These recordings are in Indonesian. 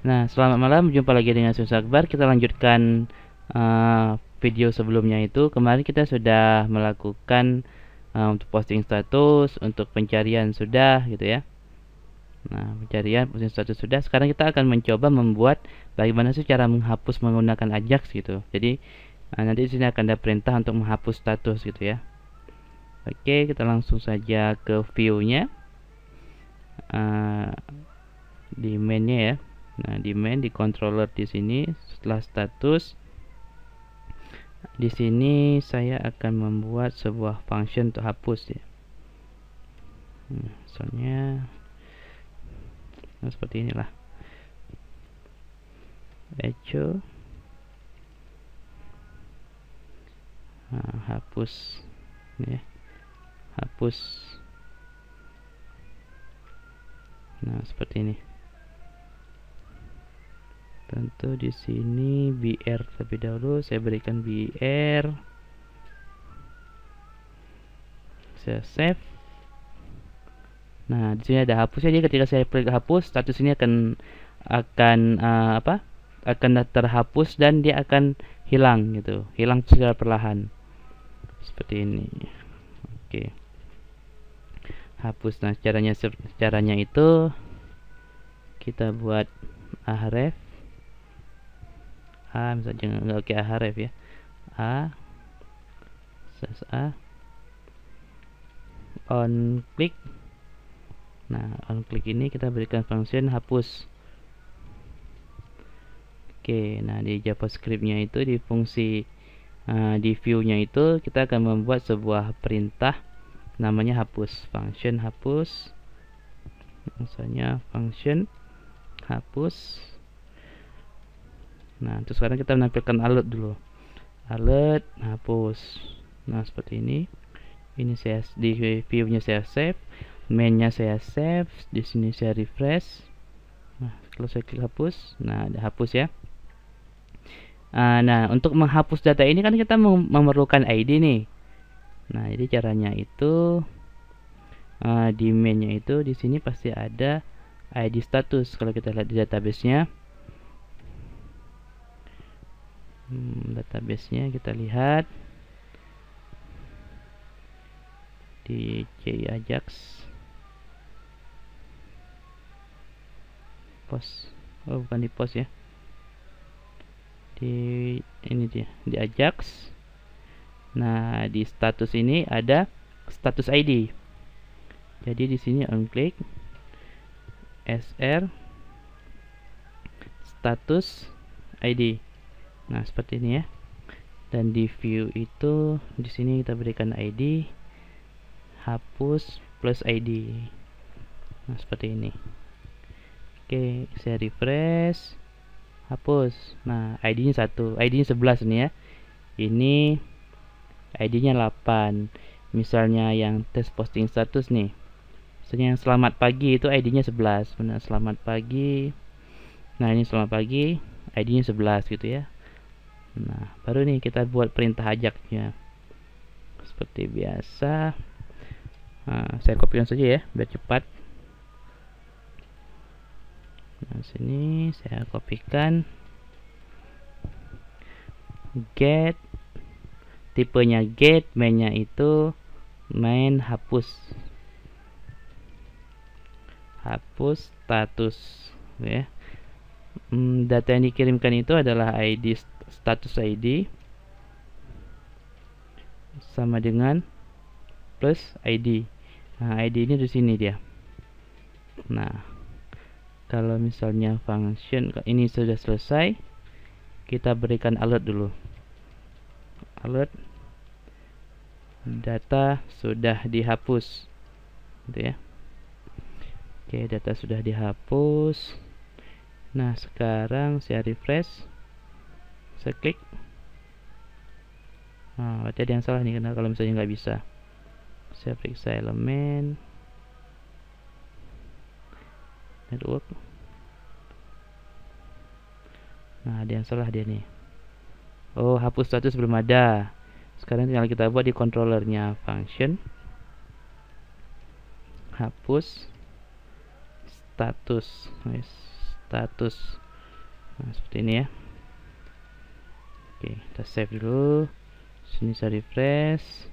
Nah, selamat malam, jumpa lagi dengan Sus Akbar. Kita lanjutkan video sebelumnya itu. Kemarin kita sudah melakukan untuk posting status, untuk pencarian sudah gitu ya. Nah, pencarian posting status sudah. Sekarang kita akan mencoba membuat bagaimana sih cara menghapus menggunakan Ajax gitu. Jadi nanti di sini akan ada perintah untuk menghapus status gitu ya. Oke, kita langsung saja ke view-nya. Di main-nya ya. Nah, di main, di controller di sini, setelah status, di sini saya akan membuat sebuah function untuk hapus ya. Misalnya seperti inilah. Echo. Nah, hapus ya. Hapus. Nah, seperti ini. Tentu di sini BR terlebih dahulu, saya berikan BR. Saya save. Nah, di sini ada hapus. Jadi ketika saya klik hapus, status ini akan akan terhapus dan dia akan hilang gitu, hilang secara perlahan seperti ini. Oke, hapus. Nah, caranya itu kita buat ahref misalnya nggak oke ahref ya, on click. Nah, on click ini kita berikan function hapus. Oke, nah di JavaScript-nya itu di fungsi di view-nya itu kita akan membuat sebuah perintah namanya hapus, function hapus. Misalnya function hapus. Nah, terus sekarang kita menampilkan alert dulu. Alert hapus. Nah, seperti ini. Ini saya di view-nya saya save, main-nya saya save, di sini saya refresh. Nah, kalau saya klik hapus, nah ada hapus ya. Nah, untuk menghapus data ini kan kita memerlukan ID nih. Nah, jadi caranya itu di main-nya itu di sini pasti ada ID status. Kalau kita lihat di database-nya, database-nya kita lihat di C Ajax post. Oh, bukan di post ya. Di ini dia, di Ajax. Nah, di status ini ada status ID. Jadi di sini on click sr status ID. Nah, seperti ini ya. Dan di view itu di sini kita berikan ID hapus plus ID. Nah, seperti ini. Oke, saya refresh, hapus. Nah, ID-nya 1, ID-nya 11 ini ya. Ini ID-nya 8. Misalnya yang tes posting status nih. Misalnya yang selamat pagi itu ID-nya 11. Benar, selamat pagi. Nah, ini selamat pagi, ID-nya 11 gitu ya. Nah, baru nih kita buat perintah ajaknya. Seperti biasa. Nah, saya kopikan saja ya biar cepat. Nah, sini saya kopikan get, tipenya get, mainnya itu main hapus status ya. Data yang dikirimkan itu adalah ID status ID sama dengan plus ID. Nah, ID ini di sini dia. Nah, kalau misalnya function ini sudah selesai, kita berikan alert dulu. Alert data sudah dihapus gitu ya. Oke, data sudah dihapus. Nah, sekarang saya refresh, saya klik. Nah, berarti ada yang salah nih, karena kalau misalnya nggak bisa. Saya periksa elemen network. Nah, ada yang salah dia nih. Oh, hapus status belum ada. Sekarang tinggal kita buat di controllernya, function hapus status. Nah, seperti ini ya. Oke, kita save dulu. Sini saya refresh.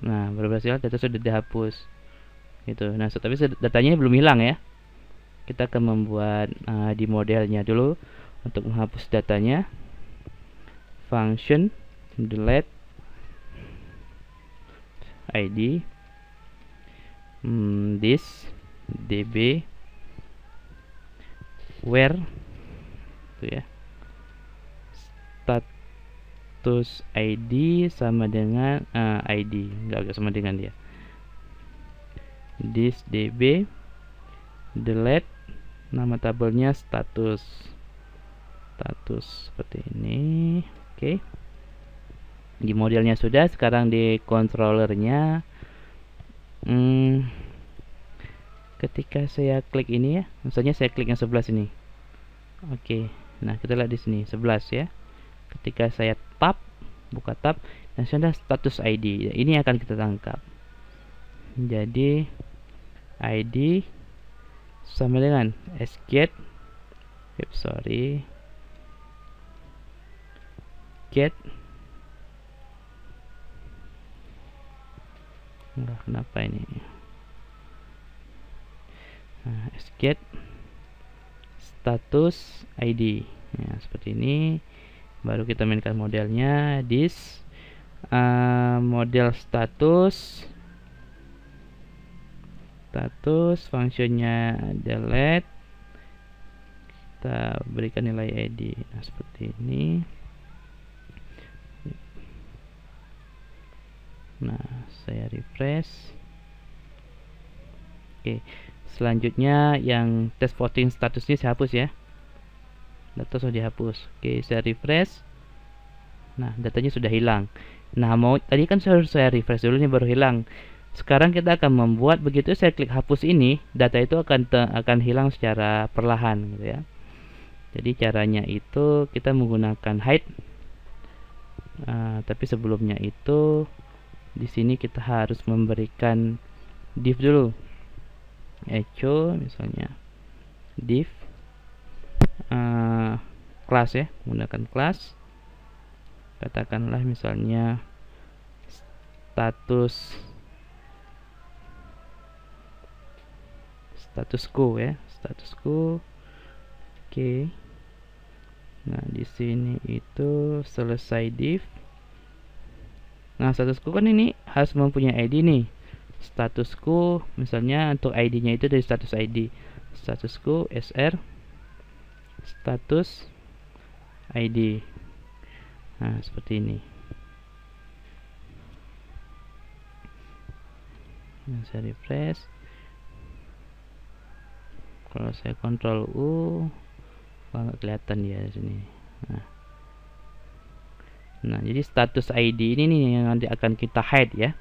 Nah, baru berhasil, data sudah dihapus. Gitu. Nah, tapi datanya belum hilang ya. Kita akan membuat di modelnya dulu untuk menghapus datanya. Function delete id this db where itu ya, status id sama dengan id, enggak sama dengan dia, this db delete nama tabelnya status seperti ini. Oke. Di modelnya sudah, sekarang di controllernya ketika saya klik ini ya, misalnya saya klik yang 11 ini. Oke. Nah, kita lihat di sini 11 ya. Ketika saya buka tab, dan sudah status ID. Ini akan kita tangkap. Jadi ID sama dengan get enggak, kenapa ini? Nah, get status ID. Ya, seperti ini. Baru kita mainkan modelnya this model status fungsinya delete, kita berikan nilai ID. Nah, seperti ini. Nah, saya refresh. Oke, selanjutnya yang test voting statusnya saya hapus ya. Data sudah dihapus. Oke, saya refresh. Nah, datanya sudah hilang. Nah, tadi kan saya refresh dulu nih baru hilang. Sekarang kita akan membuat, begitu saya klik hapus ini, data itu akan hilang secara perlahan gitu ya. Jadi caranya itu kita menggunakan hide. Tapi sebelumnya itu di sini kita harus memberikan div dulu. Echo misalnya div kelas ya, menggunakan kelas. Katakanlah misalnya status quo ya, status quo. Oke. Nah, di sini itu selesai div. Nah, status quo kan ini harus mempunyai ID nih. Status quo misalnya untuk ID-nya itu dari status ID. Status quo sr status ID. Nah, seperti ini. Nah, saya refresh. Kalau saya Ctrl U, nggak kelihatan dia di sini. Nah, jadi status ID ini nih yang nanti akan kita hide ya.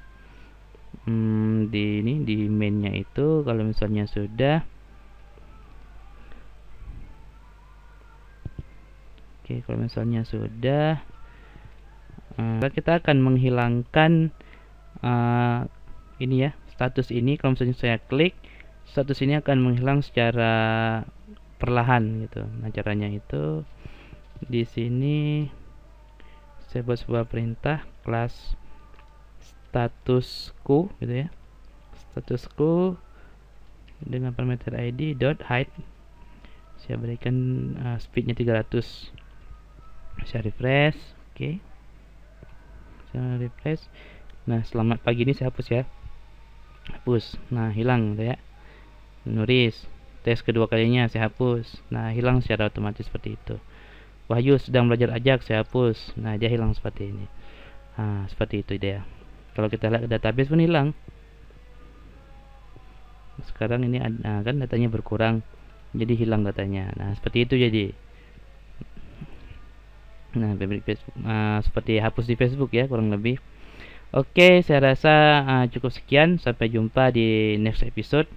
Di mainnya itu kalau misalnya sudah, oke, kalau misalnya sudah, kita akan menghilangkan ini ya, status ini. Kalau misalnya saya klik, status ini akan menghilang secara perlahan gitu. Nah, caranya itu di sini saya buat sebuah perintah kelas status quo gitu ya, status quo dengan parameter id dot height. Saya berikan speednya 300. Saya refresh. Oke, saya refresh. Nah, selamat pagi ini saya hapus ya, hapus. Nah, hilang gitu ya. Nulis tes kedua kalinya saya hapus. Nah, hilang secara otomatis seperti itu. Wahyu sedang belajar ajak, saya hapus. Nah, dia hilang seperti ini. Nah, seperti itu dia. Kalau kita lihat ke database pun hilang. Sekarang ini kan datanya berkurang, jadi hilang datanya. Nah, seperti itu jadi. Nah, seperti hapus di Facebook ya, kurang lebih. Oke, saya rasa cukup sekian. Sampai jumpa di next episode.